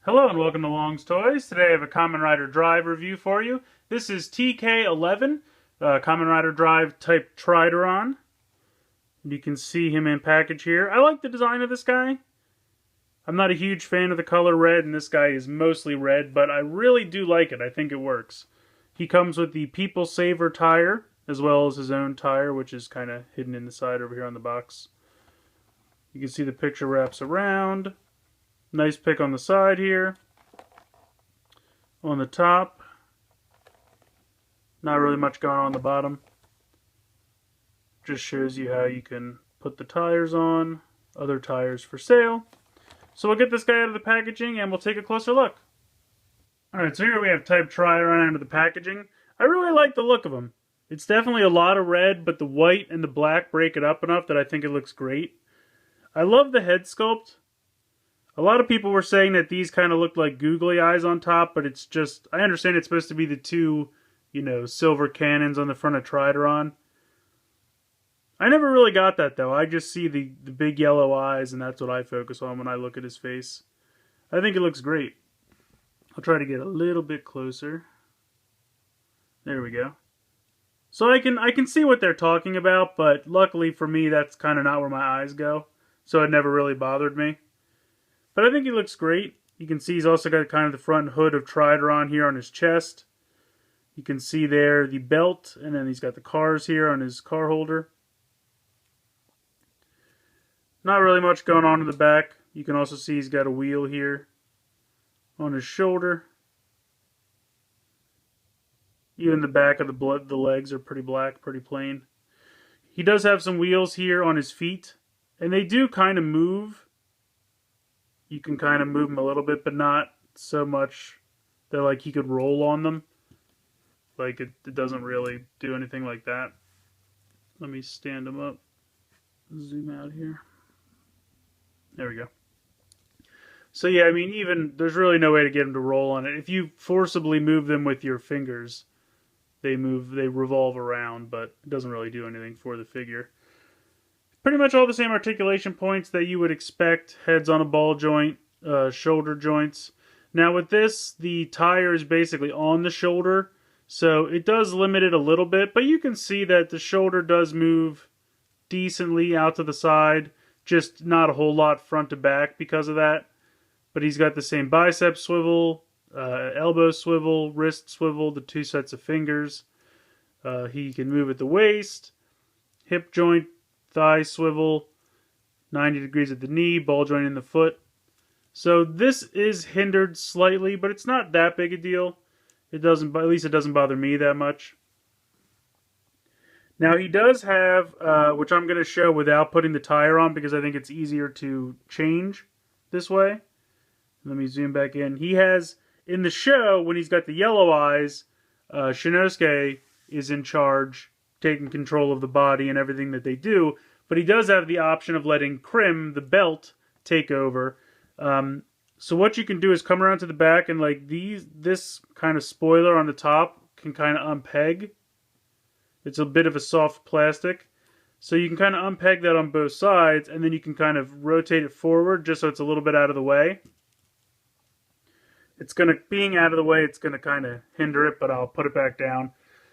Hello and welcome to Long's Toys. Today I have a Kamen Rider Drive review for you. This is TK-11, Kamen Rider Drive type Tridoron. You can see him in package here. I like the design of this guy. I'm not a huge fan of the color red, and this guy is mostly red, but I really do like it. I think it works. He comes with the People Saver tire, as well as his own tire, which is kind of hidden in the side over here on the box. You can see the picture wraps around. Nice pick on the side here. On the top, not really much going on the bottom. Just shows you how you can put the tires on. Other tires for sale. So we'll get this guy out of the packaging and we'll take a closer look. Alright, so here we have Type Tridoron out of the packaging. I really like the look of him. It's definitely a lot of red, but the white and the black break it up enough that I think it looks great. I love the head sculpt. A lot of people were saying that these kind of looked like googly eyes on top, but it's just, I understand it's supposed to be the two, silver cannons on the front of Tridoron. I never really got that, though. I just see the big yellow eyes, and that's what I focus on when I look at his face. I think it looks great. I'll try to get a little bit closer. There we go. So I can see what they're talking about, but luckily for me, that's kind of not where my eyes go. So it never really bothered me. But I think he looks great. You can see he's also got kind of the front hood of Tridoron here on his chest. You can see there the belt, and then he's got the cars here on his car holder. Not really much going on in the back. You can also see he's got a wheel here on his shoulder. Even the back of the legs are pretty black, pretty plain. He does have some wheels here on his feet, and they do kind of move. You can kind of move them a little bit, but not so much that like he could roll on them. Like it doesn't really do anything like that. Let me stand him up. Zoom out here. There we go. So yeah, I mean, even there's really no way to get him to roll on it. If you forcibly move them with your fingers, they revolve around, but it doesn't really do anything for the figure. Pretty much all the same articulation points that you would expect. Heads on a ball joint, shoulder joints. Now with this, the tire is basically on the shoulder, so it does limit it a little bit, but you can see that the shoulder does move decently out to the side, just not a whole lot front to back because of that. But he's got the same bicep swivel, elbow swivel, wrist swivel, the two sets of fingers. He can move at the waist, hip joint, thigh swivel, 90 degrees at the knee, ball joint in the foot. So this is hindered slightly, but it's not that big a deal. At least it doesn't bother me that much. Now he does have, which I'm going to show without putting the tire on because I think it's easier to change this way. Let me zoom back in. He has, in the show, when he's got the yellow eyes, Shinosuke is in charge, taking control of the body and everything that they do, but he does have the option of letting Krim, the belt, take over. So what you can do is come around to the back and like this kind of spoiler on the top can kind of unpeg. It's a bit of a soft plastic. So you can kind of unpeg that on both sides, and then you can kind of rotate it forward just so it's a little bit out of the way. Being out of the way, it's gonna kind of hinder it, but I'll put it back down.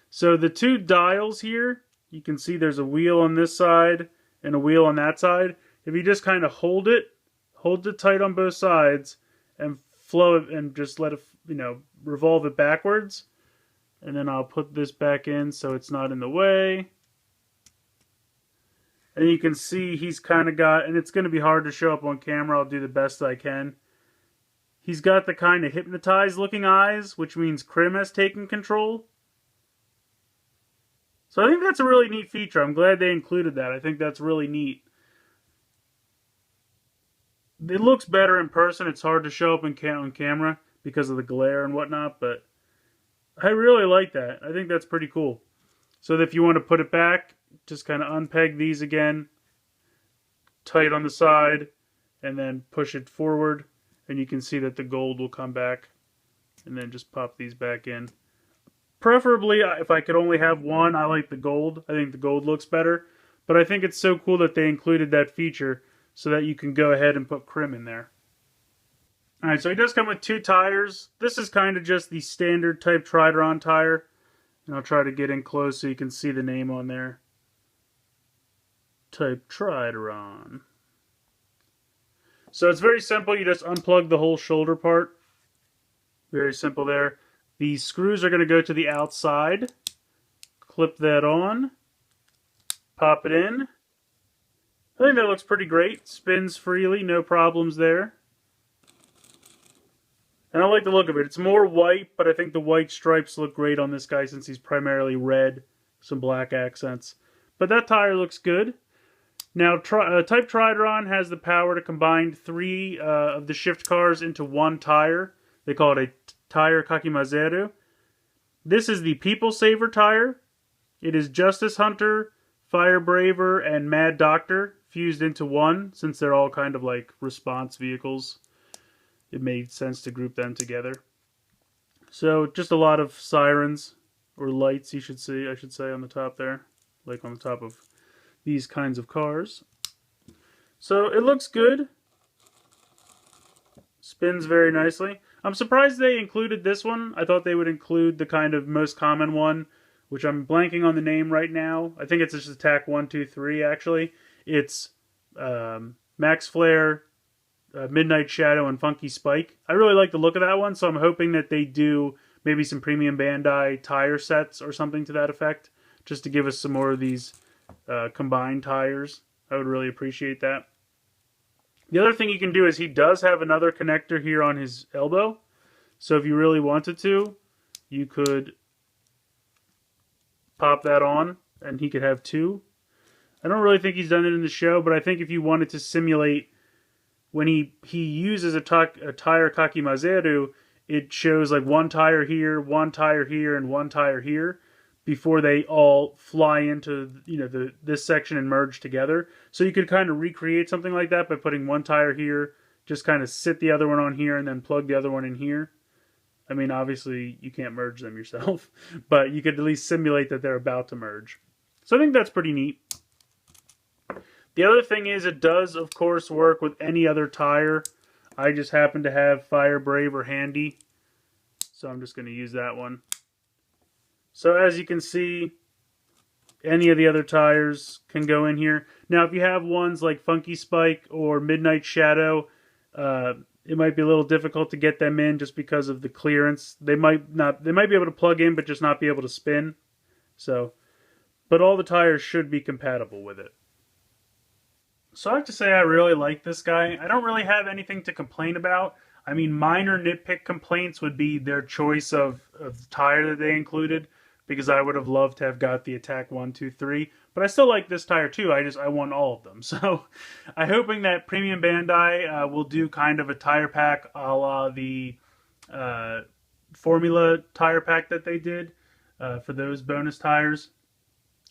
So the two dials here, you can see there's a wheel on this side and a wheel on that side. If you just kind of hold it tight on both sides and flow it and just let it, revolve it backwards. And then I'll put this back in so it's not in the way. And you can see he's kind of got, and it's going to be hard to show up on camera. I'll do the best I can. He's got the kind of hypnotized looking eyes, which means Krim has taken control. So I think that's a really neat feature. I'm glad they included that. I think that's really neat. It looks better in person. It's hard to show up on camera because of the glare and whatnot, but I really like that. I think that's pretty cool. So if you want to put it back, just kind of unpeg these again, tight on the side, and then push it forward, and you can see that the gold will come back, and then just pop these back in. Preferably, if I could only have one, I like the gold. I think the gold looks better. But I think it's so cool that they included that feature so that you can go ahead and put Krim in there. Alright, so he does come with 2 tires. This is kind of just the standard type Tridoron tire. And I'll try to get in close so you can see the name on there. Type Tridoron. So it's very simple. You just unplug the whole shoulder part. Very simple there. The screws are going to go to the outside. Clip that on. Pop it in. I think that looks pretty great. Spins freely, no problems there. And I like the look of it. It's more white, but I think the white stripes look great on this guy since he's primarily red. Some black accents. But that tire looks good. Now, Type Tridoron has the power to combine 3 of the shift cars into 1 tire. They call it a tire Kakimazeru. This is the People Saver tire. It is Justice Hunter, Fire Braver, and Mad Doctor fused into one, since they're all kind of like response vehicles. It made sense to group them together. So just a lot of sirens, or lights I should say on the top there, like on the top of these kinds of cars. So it looks good. Spins very nicely. I'm surprised they included this one. I thought they would include the kind of most common one, which I'm blanking on the name right now. I think it's just Attack 1, 2, 3 actually. It's Max Flare, Midnight Shadow, and Funky Spike. I really like the look of that one, so I'm hoping that they do maybe some premium Bandai tire sets or something to that effect, just to give us some more of these combined tires. I would really appreciate that. The other thing you can do is he does have another connector here on his elbow, so if you really wanted to, you could pop that on and he could have 2. I don't really think he's done it in the show, but I think if you wanted to simulate when he uses a tire Kakimazeru, it shows like 1 tire here, 1 tire here, and 1 tire here before they all fly into this section and merge together. So you could kind of recreate something like that by putting 1 tire here, just kind of sit the other one on here, and then plug the other one in here. I mean, obviously you can't merge them yourself, but you could at least simulate that they're about to merge. So I think that's pretty neat. The other thing is it does, of course, work with any other tire. I just happen to have Fire Braver handy, so I'm just going to use that one. So as you can see, any of the other tires can go in here. Now, if you have ones like Funky Spike or Midnight Shadow, it might be a little difficult to get them in just because of the clearance. They might be able to plug in, but just not be able to spin. So, but all the tires should be compatible with it. So I have to say I really like this guy. I don't really have anything to complain about. I mean, minor nitpick complaints would be their choice of tire that they included, because I would have loved to have got the Attack 1, 2, 3. But I still like this tire too. I want all of them. So I'm hoping that Premium Bandai will do kind of a tire pack a la the Formula tire pack that they did for those bonus tires.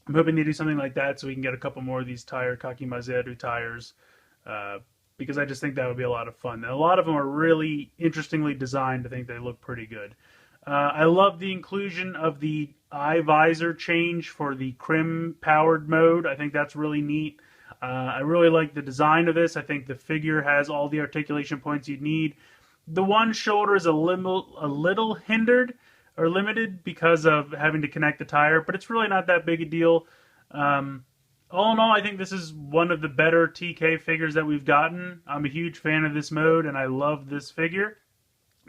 I'm hoping they do something like that so we can get a couple more of these tire Kakimazeru tires, because I just think that would be a lot of fun. And a lot of them are really interestingly designed. I think they look pretty good. I love the inclusion of the eye visor change for the Crim powered mode. I think that's really neat. I really like the design of this. I think the figure has all the articulation points you'd need. The one shoulder is a little hindered or limited because of having to connect the tire, but it's really not that big a deal. All in all, I think this is one of the better TK figures that we've gotten. I'm a huge fan of this mode, and I love this figure.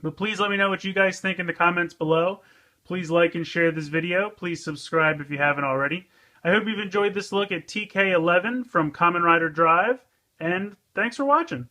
But please let me know what you guys think in the comments below. Please like and share this video. Please subscribe if you haven't already. I hope you've enjoyed this look at TK-11 from Kamen Rider Drive, and thanks for watching.